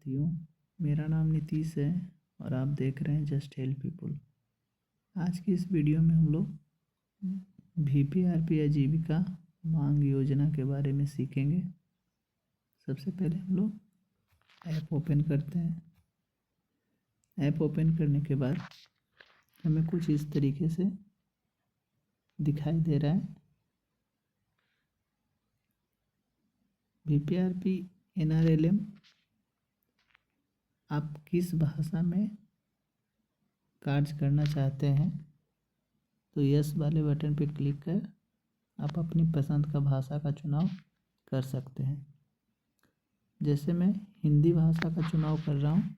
साथियों, मेरा नाम नीतीश है और आप देख रहे हैं जस्ट हेल्प पीपल। आज की इस वीडियो में हम लोग VPRP आजीविका मांग योजना के बारे में सीखेंगे। सबसे पहले हम लोग ऐप ओपन करते हैं। ऐप ओपन करने के बाद हमें कुछ इस तरीके से दिखाई दे रहा है। VPRP NRLM आप किस भाषा में कार्य करना चाहते हैं तो यस वाले बटन पर क्लिक कर आप अपनी पसंद का भाषा का चुनाव कर सकते हैं। जैसे मैं हिंदी भाषा का चुनाव कर रहा हूँ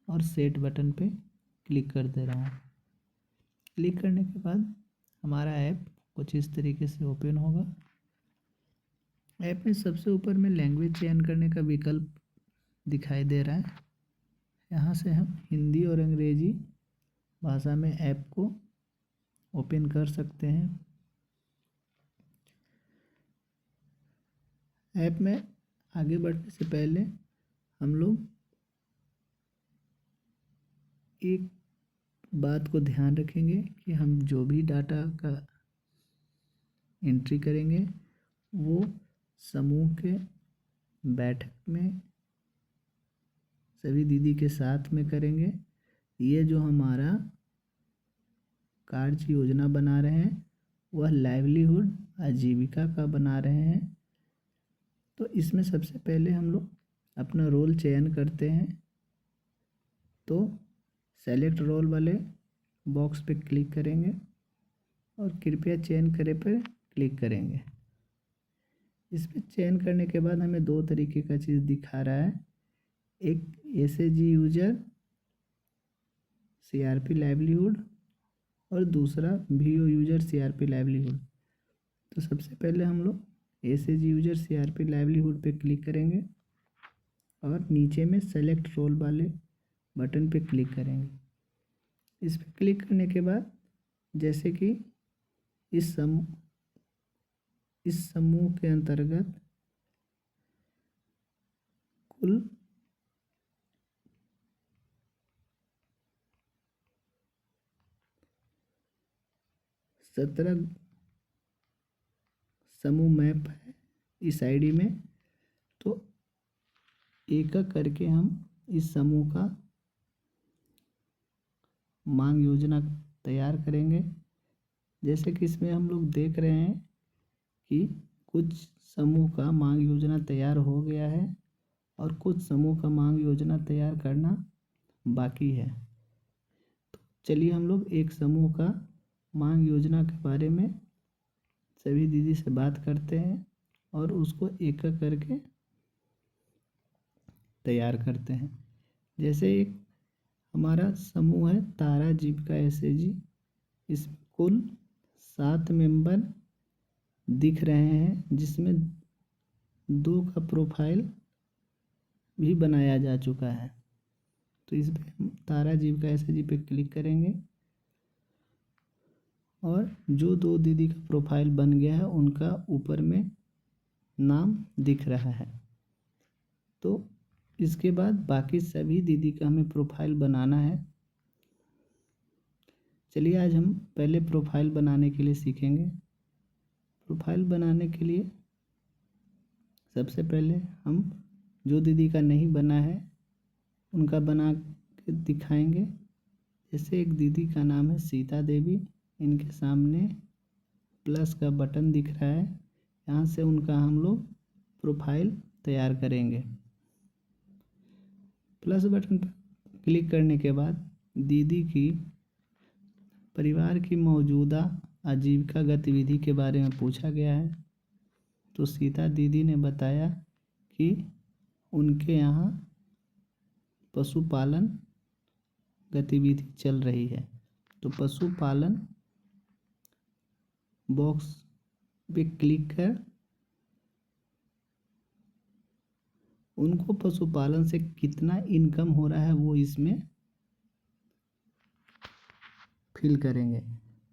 और सेट बटन पे क्लिक कर दे रहा हूँ। क्लिक करने के बाद हमारा ऐप कुछ इस तरीके से ओपन होगा। ऐप में सबसे ऊपर में लैंग्वेज चयन करने का विकल्प दिखाई दे रहा है। यहाँ से हम हिंदी और अंग्रेजी भाषा में ऐप को ओपन कर सकते हैं। ऐप में आगे बढ़ने से पहले हम लोग एक बात को ध्यान रखेंगे कि हम जो भी डाटा का एंट्री करेंगे वो समूह के बैठक में सभी दीदी के साथ में करेंगे। ये जो हमारा कार्य योजना बना रहे हैं वह लाइवलीहुड आजीविका का बना रहे हैं। तो इसमें सबसे पहले हम लोग अपना रोल चयन करते हैं। तो सेलेक्ट रोल वाले बॉक्स पे क्लिक करेंगे और कृपया चयन करें पर क्लिक करेंगे। इस पर चयन करने के बाद हमें दो तरीके का चीज़ दिखा रहा है। एक SAG यूजर CRP लाइवलीहुड और दूसरा VO यूजर CRP लाइवलीहुड। तो सबसे पहले हम लोग SAG यूजर CRP लाइवलीहुड पे क्लिक करेंगे और नीचे में सेलेक्ट रोल वाले बटन पे क्लिक करेंगे। इस पर क्लिक करने के बाद जैसे कि इस समूह के अंतर्गत कुल 17 समूह मैप है इस ID में। तो एक एक करके हम इस समूह का मांग योजना तैयार करेंगे। जैसे कि इसमें हम लोग देख रहे हैं कि कुछ समूह का मांग योजना तैयार हो गया है और कुछ समूह का मांग योजना तैयार करना बाकी है। तो चलिए हम लोग एक समूह का मांग योजना के बारे में सभी दीदी से बात करते हैं और उसको एक एक करके तैयार करते हैं। जैसे एक हमारा समूह है तारा जीविका SAG। इसमें कुल 7 मेंबर दिख रहे हैं जिसमें 2 का प्रोफाइल भी बनाया जा चुका है। तो इस पर हम तारा जीविका SAG पे क्लिक करेंगे और जो 2 दीदी का प्रोफाइल बन गया है उनका ऊपर में नाम दिख रहा है। तो इसके बाद बाकी सभी दीदी का हमें प्रोफाइल बनाना है। चलिए आज हम पहले प्रोफाइल बनाने के लिए सीखेंगे। प्रोफाइल बनाने के लिए सबसे पहले हम जो दीदी का नहीं बना है उनका बना के दिखाएंगे। जैसे एक दीदी का नाम है सीता देवी, इनके सामने प्लस का बटन दिख रहा है। यहाँ से उनका हम लोग प्रोफाइल तैयार करेंगे। प्लस बटन पर क्लिक करने के बाद दीदी की परिवार की मौजूदा आजीविका गतिविधि के बारे में पूछा गया है। तो सीता दीदी ने बताया कि उनके यहाँ पशुपालन गतिविधि चल रही है। तो पशुपालन बॉक्स पे क्लिक कर उनको पशुपालन से कितना इनकम हो रहा है वो इसमें फिल करेंगे।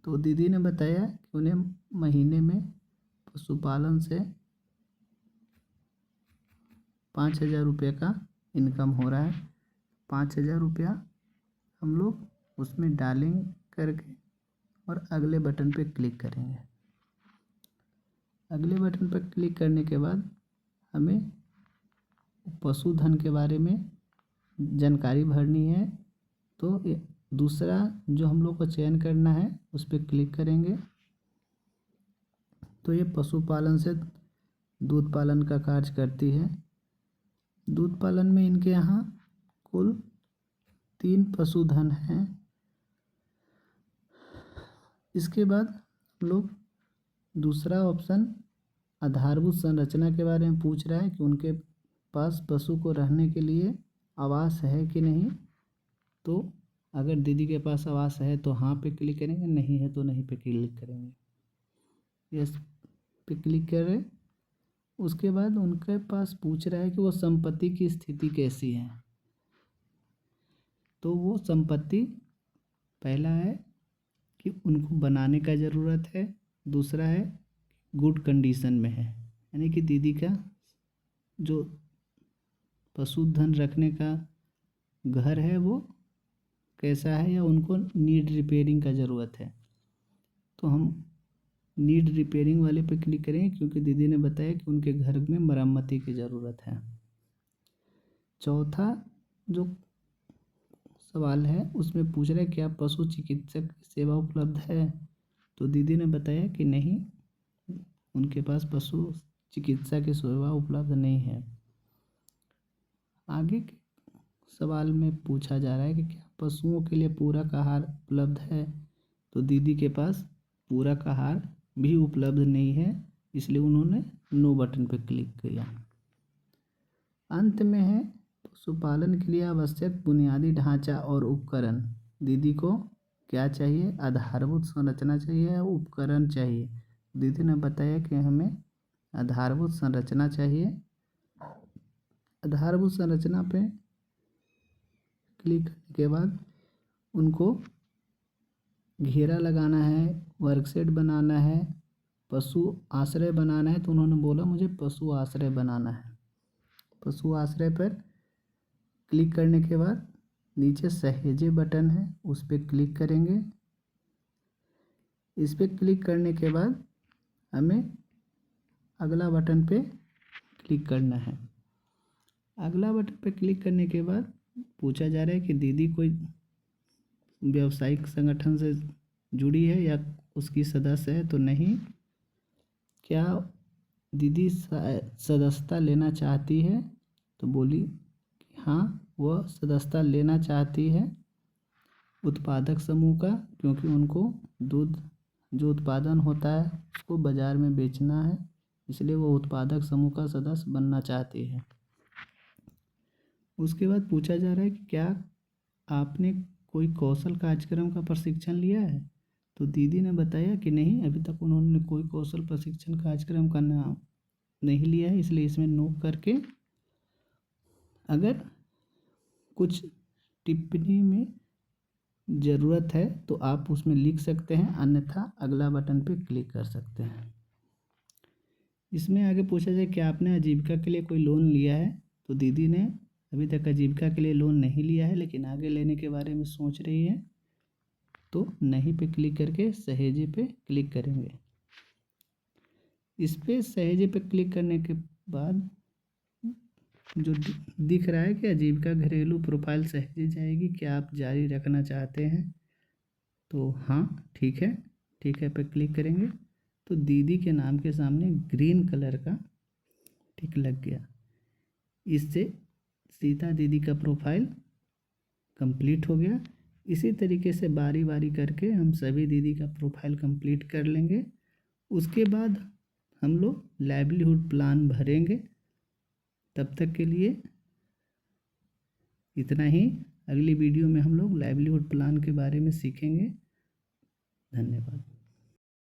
तो दीदी ने बताया कि उन्हें महीने में पशुपालन से 5,000 रुपये का इनकम हो रहा है, 5,000 रुपया हम लोग उसमें डालेंगे करके और अगले बटन पे क्लिक करेंगे। अगले बटन पर क्लिक करने के बाद हमें पशुधन के बारे में जानकारी भरनी है। तो दूसरा जो हम लोग को चयन करना है उस पर क्लिक करेंगे। तो ये पशुपालन से दूध पालन का कार्य करती है। दूध पालन में इनके यहाँ कुल 3 पशुधन हैं। इसके बाद हम लोग दूसरा ऑप्शन आधारभूत संरचना के बारे में पूछ रहा है कि उनके पास पशु को रहने के लिए आवास है कि नहीं। तो अगर दीदी के पास आवास है तो हाँ पे क्लिक करेंगे, नहीं है तो नहीं पे क्लिक करेंगे। यस पे क्लिक करें। उसके बाद उनके पास पूछ रहा है कि वो संपत्ति की स्थिति कैसी है। तो वो संपत्ति पहला है कि उनको बनाने का ज़रूरत है, दूसरा है गुड कंडीशन में है, यानी कि दीदी का जो पशुधन रखने का घर है वो कैसा है या उनको नीड रिपेयरिंग का ज़रूरत है। तो हम नीड रिपेयरिंग वाले पे क्लिक करेंगे क्योंकि दीदी ने बताया कि उनके घर में मरम्मती की ज़रूरत है। चौथा जो सवाल है उसमें पूछ रहा है क्या पशु चिकित्सक सेवा उपलब्ध है। तो दीदी ने बताया कि नहीं, उनके पास पशु चिकित्सा की सेवा उपलब्ध नहीं है। आगे के सवाल में पूछा जा रहा है कि क्या पशुओं के लिए पूरक आहार उपलब्ध है। तो दीदी के पास पूरक आहार भी उपलब्ध नहीं है, इसलिए उन्होंने नो बटन पर क्लिक किया। अंत में है पशुपालन के लिए आवश्यक बुनियादी ढांचा और उपकरण। दीदी को क्या चाहिए, आधारभूत संरचना चाहिए या उपकरण चाहिए। दीदी ने बताया कि हमें आधारभूत संरचना चाहिए। आधारभूत संरचना पे क्लिक करने के बाद उनको घेरा लगाना है, वर्कशेड बनाना है, पशु आश्रय बनाना है। तो उन्होंने बोला मुझे पशु आश्रय बनाना है। पशु आश्रय पर क्लिक करने के बाद नीचे सहेजे बटन है उस पर क्लिक करेंगे। इस पर क्लिक करने के बाद हमें अगला बटन पे क्लिक करना है। अगला बटन पे क्लिक करने के बाद पूछा जा रहा है कि दीदी कोई व्यावसायिक संगठन से जुड़ी है या उसकी सदस्य है। तो नहीं। क्या दीदी सदस्यता लेना चाहती है। तो बोली कि हाँ वह सदस्यता लेना चाहती है उत्पादक समूह का, क्योंकि उनको दूध जो उत्पादन होता है उसको बाज़ार में बेचना है, इसलिए वो उत्पादक समूह का सदस्य बनना चाहती है। उसके बाद पूछा जा रहा है कि क्या आपने कोई कौशल कार्यक्रम का प्रशिक्षण लिया है। तो दीदी ने बताया कि नहीं, अभी तक उन्होंने कोई कौशल प्रशिक्षण कार्यक्रम का नाम नहीं लिया है, इसलिए इसमें नो करके अगर कुछ टिप्पणी में ज़रूरत है तो आप उसमें लिख सकते हैं, अन्यथा अगला बटन पे क्लिक कर सकते हैं। इसमें आगे पूछा जाए कि आपने आजीविका के लिए कोई लोन लिया है। तो दीदी ने अभी तक आजीविका के लिए लोन नहीं लिया है, लेकिन आगे लेने के बारे में सोच रही है। तो नहीं पे क्लिक करके सहेजे पे क्लिक करेंगे। इस पे सहेजे पे क्लिक करने के बाद जो दिख रहा है कि आजीविका घरेलू प्रोफाइल सहेजी जाएगी, क्या आप जारी रखना चाहते हैं। तो हाँ ठीक है पे क्लिक करेंगे। तो दीदी के नाम के सामने ग्रीन कलर का टिक लग गया। इससे सीता दीदी का प्रोफाइल कंप्लीट हो गया। इसी तरीके से बारी बारी करके हम सभी दीदी का प्रोफाइल कंप्लीट कर लेंगे। उसके बाद हम लोग लाइवलीहुड प्लान भरेंगे। तब तक के लिए इतना ही। अगली वीडियो में हम लोग लाइवलीहुड प्लान के बारे में सीखेंगे। धन्यवाद।